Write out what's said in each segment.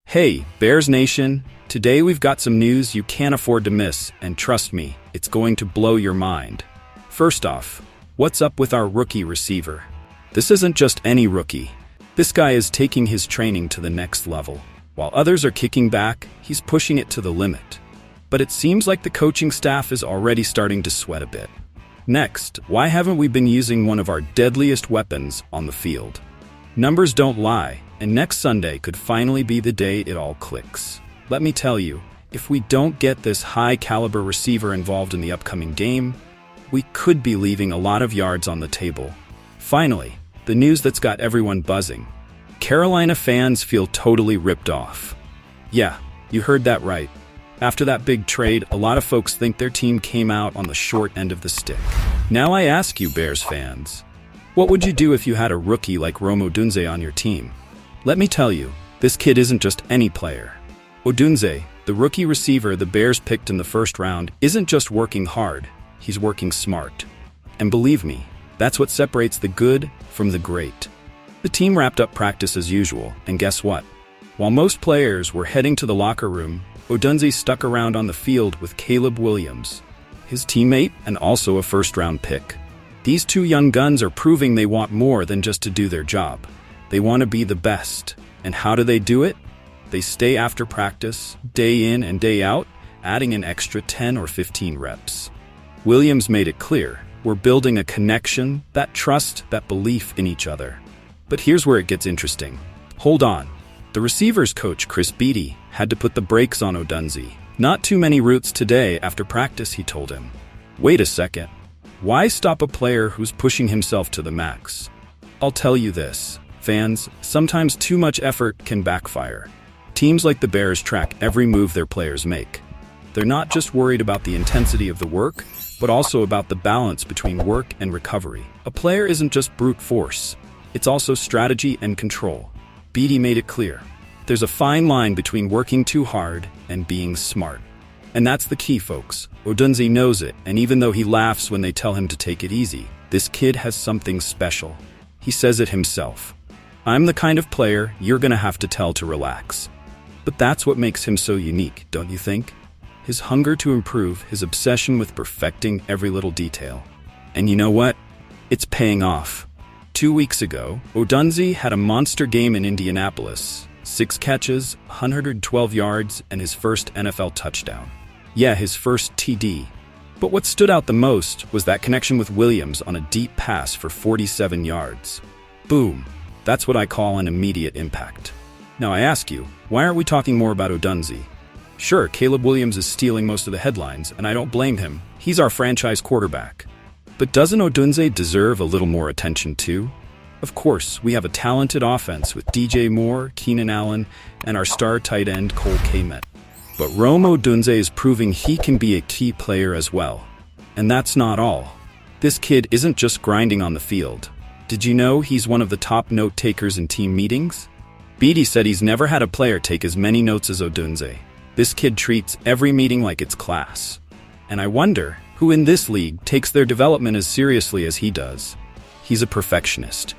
Hey, Bears Nation! Today we've got some news you can't afford to miss, and trust me, it's going to blow your mind. First off, what's up with our rookie receiver? This isn't just any rookie. This guy is taking his training to the next level. While others are kicking back, he's pushing it to the limit. But it seems like the coaching staff is already starting to sweat a bit. Next, why haven't we been using one of our deadliest weapons on the field? Numbers don't lie, and next Sunday could finally be the day it all clicks. Let me tell you, if we don't get this high-caliber receiver involved in the upcoming game, we could be leaving a lot of yards on the table. Finally, the news that's got everyone buzzing. Carolina fans feel totally ripped off. Yeah, you heard that right. After that big trade, a lot of folks think their team came out on the short end of the stick. Now I ask you, Bears fans, what would you do if you had a rookie like Odunze on your team? Let me tell you, this kid isn't just any player. Odunze, the rookie receiver the Bears picked in the first round, isn't just working hard, he's working smart. And believe me, that's what separates the good from the great. The team wrapped up practice as usual, and guess what? While most players were heading to the locker room, Odunze stuck around on the field with Caleb Williams, his teammate and also a first-round pick. These two young guns are proving they want more than just to do their job. They want to be the best. And how do they do it? They stay after practice, day in and day out, adding an extra 10 or 15 reps. Williams made it clear, we're building a connection, that trust, that belief in each other. But here's where it gets interesting. Hold on. The receivers coach, Chris Beatty, had to put the brakes on Odunze. Not too many routes today after practice, he told him. Wait a second. Why stop a player who's pushing himself to the max? I'll tell you this, fans, sometimes too much effort can backfire. Teams like the Bears track every move their players make. They're not just worried about the intensity of the work, but also about the balance between work and recovery. A player isn't just brute force. It's also strategy and control. Beatty made it clear. There's a fine line between working too hard and being smart. And that's the key, folks. Odunze knows it, and even though he laughs when they tell him to take it easy, this kid has something special. He says it himself. I'm the kind of player you're gonna have to tell to relax. But that's what makes him so unique, don't you think? His hunger to improve, his obsession with perfecting every little detail. And you know what? It's paying off. 2 weeks ago, Odunze had a monster game in Indianapolis. 6 catches, 112 yards, and his first NFL touchdown. Yeah, his first TD. But what stood out the most was that connection with Williams on a deep pass for 47 yards. Boom. That's what I call an immediate impact. Now I ask you, why aren't we talking more about Odunze? Sure, Caleb Williams is stealing most of the headlines, and I don't blame him. He's our franchise quarterback. But doesn't Odunze deserve a little more attention too? Of course, we have a talented offense with DJ Moore, Keenan Allen, and our star tight end Cole Kmet. But Odunze is proving he can be a key player as well. And that's not all. This kid isn't just grinding on the field. Did you know he's one of the top note takers in team meetings? Beatty said he's never had a player take as many notes as Odunze. This kid treats every meeting like it's class. And I wonder who in this league takes their development as seriously as he does. He's a perfectionist.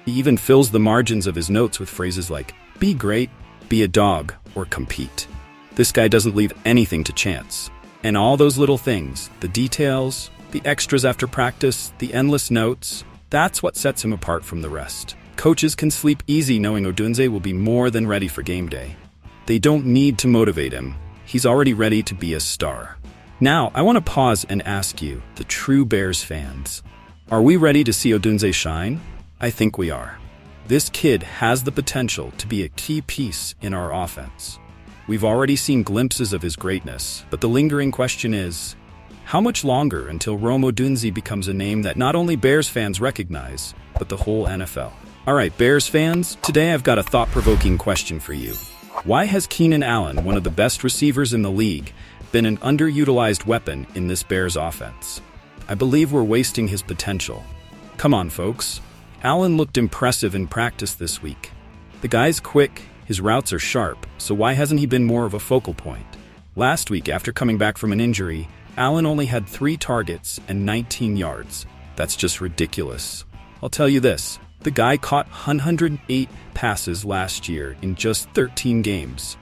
He even fills the margins of his notes with phrases like, be great, be a dog, or compete. This guy doesn't leave anything to chance. And all those little things, the details, the extras after practice, the endless notes, that's what sets him apart from the rest. Coaches can sleep easy knowing Odunze will be more than ready for game day. They don't need to motivate him. He's already ready to be a star. Now, I want to pause and ask you, the true Bears fans, are we ready to see Odunze shine? I think we are. This kid has the potential to be a key piece in our offense. We've already seen glimpses of his greatness, but the lingering question is, how much longer until Odunze becomes a name that not only Bears fans recognize, but the whole NFL? All right, Bears fans, today I've got a thought-provoking question for you. Why has Keenan Allen, one of the best receivers in the league, been an underutilized weapon in this Bears offense? I believe we're wasting his potential. Come on, folks. Allen looked impressive in practice this week. The guy's quick, his routes are sharp, so why hasn't he been more of a focal point? Last week, after coming back from an injury, Allen only had 3 targets and 19 yards. That's just ridiculous. I'll tell you this, The guy caught 108 passes last year in just 13 games.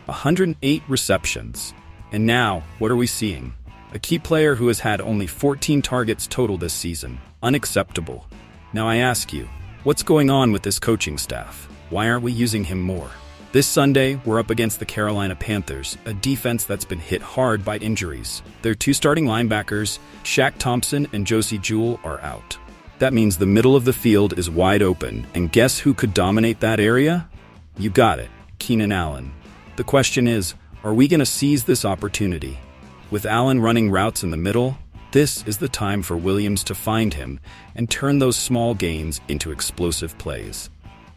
108 receptions. And now, what are we seeing? A key player who has had only 14 targets total this season. Unacceptable. Now I ask you, what's going on with this coaching staff? Why aren't we using him more? This Sunday, we're up against the Carolina Panthers, a defense that's been hit hard by injuries. Their two starting linebackers, Shaq Thompson and Josie Jewell, are out. That means the middle of the field is wide open, and guess who could dominate that area? You got it, Keenan Allen. The question is, are we going to seize this opportunity? With Allen running routes in the middle, this is the time for Williams to find him and turn those small gains into explosive plays.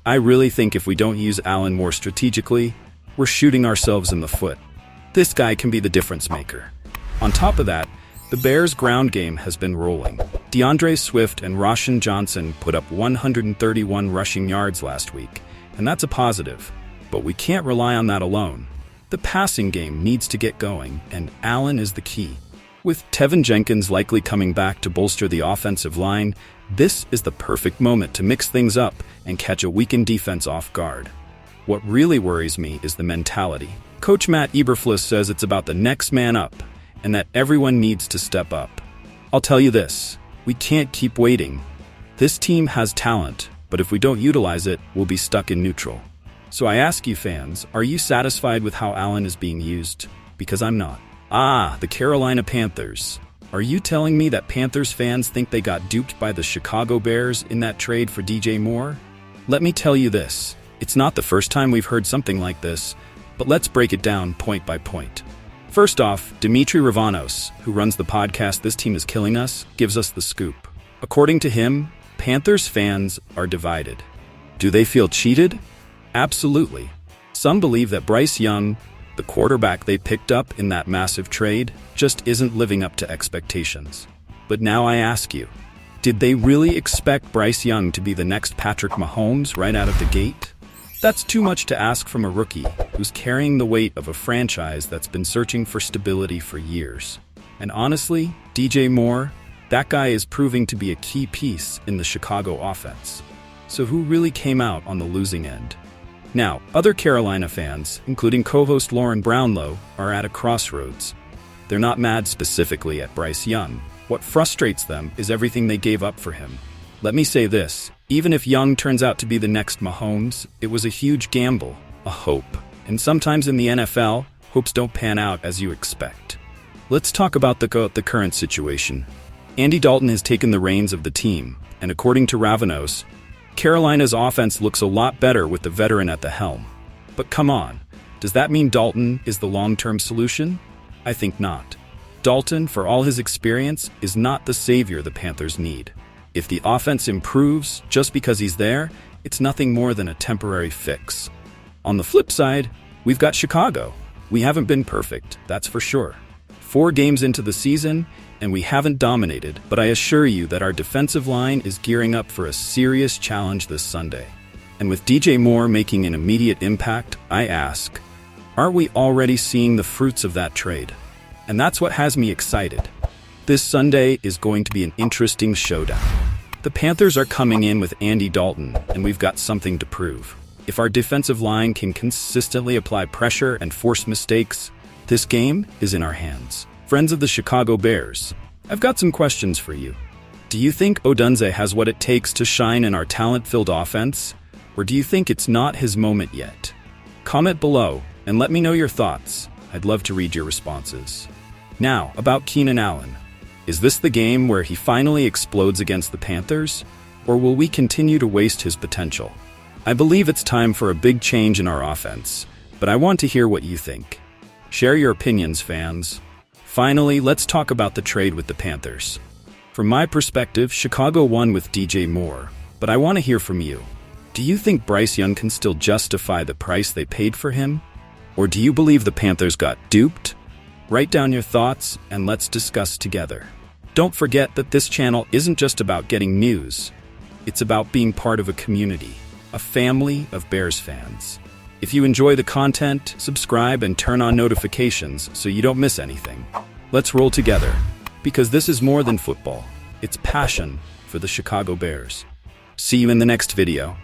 I really think if we don't use Allen more strategically, we're shooting ourselves in the foot. This guy can be the difference maker. On top of that, the Bears' ground game has been rolling. DeAndre Swift and Roshan Johnson put up 131 rushing yards last week, and that's a positive. But we can't rely on that alone. The passing game needs to get going, and Allen is the key. With Tevin Jenkins likely coming back to bolster the offensive line, this is the perfect moment to mix things up and catch a weakened defense off guard. What really worries me is the mentality. Coach Matt Eberflus says it's about the next man up, and that everyone needs to step up. I'll tell you this, we can't keep waiting. This team has talent, but if we don't utilize it, we'll be stuck in neutral. So I ask you fans, are you satisfied with how Allen is being used? Because I'm not. The Carolina Panthers. Are you telling me that Panthers fans think they got duped by the Chicago Bears in that trade for DJ Moore? Let me tell you this, it's not the first time we've heard something like this, but let's break it down point by point. First off, Dimitri Ravanos, who runs the podcast This Team Is Killing Us, gives us the scoop. According to him, Panthers fans are divided. Do they feel cheated? Absolutely. Some believe that Bryce Young, the quarterback they picked up in that massive trade, just isn't living up to expectations. But now I ask you, did they really expect Bryce Young to be the next Patrick Mahomes right out of the gate? That's too much to ask from a rookie who's carrying the weight of a franchise that's been searching for stability for years. And honestly, DJ Moore, that guy is proving to be a key piece in the Chicago offense. So who really came out on the losing end? Now, other Carolina fans, including co-host Lauren Brownlow, are at a crossroads. They're not mad specifically at Bryce Young. What frustrates them is everything they gave up for him. Let me say this, even if Young turns out to be the next Mahomes, it was a huge gamble, a hope. And sometimes in the NFL, hopes don't pan out as you expect. Let's talk about the current situation. Andy Dalton has taken the reins of the team, and according to Ravanos, Carolina's offense looks a lot better with the veteran at the helm. But come on, does that mean Dalton is the long-term solution? I think not. Dalton, for all his experience, is not the savior the Panthers need. If the offense improves just because he's there, it's nothing more than a temporary fix. On the flip side, we've got Chicago. We haven't been perfect, that's for sure. 4 games into the season, and we haven't dominated, but I assure you that our defensive line is gearing up for a serious challenge this Sunday. And with DJ Moore making an immediate impact, I ask, aren't we already seeing the fruits of that trade? And that's what has me excited. This Sunday is going to be an interesting showdown. The Panthers are coming in with Andy Dalton, and we've got something to prove. If our defensive line can consistently apply pressure and force mistakes, this game is in our hands. Friends of the Chicago Bears, I've got some questions for you. Do you think Odunze has what it takes to shine in our talent-filled offense? Or do you think it's not his moment yet? Comment below and let me know your thoughts. I'd love to read your responses. Now, about Keenan Allen. Is this the game where he finally explodes against the Panthers? Or will we continue to waste his potential? I believe it's time for a big change in our offense, but I want to hear what you think. Share your opinions, fans. Finally, let's talk about the trade with the Panthers. From my perspective, Chicago won with DJ Moore, but I want to hear from you. Do you think Bryce Young can still justify the price they paid for him? Or do you believe the Panthers got duped? Write down your thoughts and let's discuss together. Don't forget that this channel isn't just about getting news. It's about being part of a community, a family of Bears fans. If you enjoy the content, subscribe and turn on notifications so you don't miss anything. Let's roll together, because this is more than football. It's passion for the Chicago Bears. See you in the next video.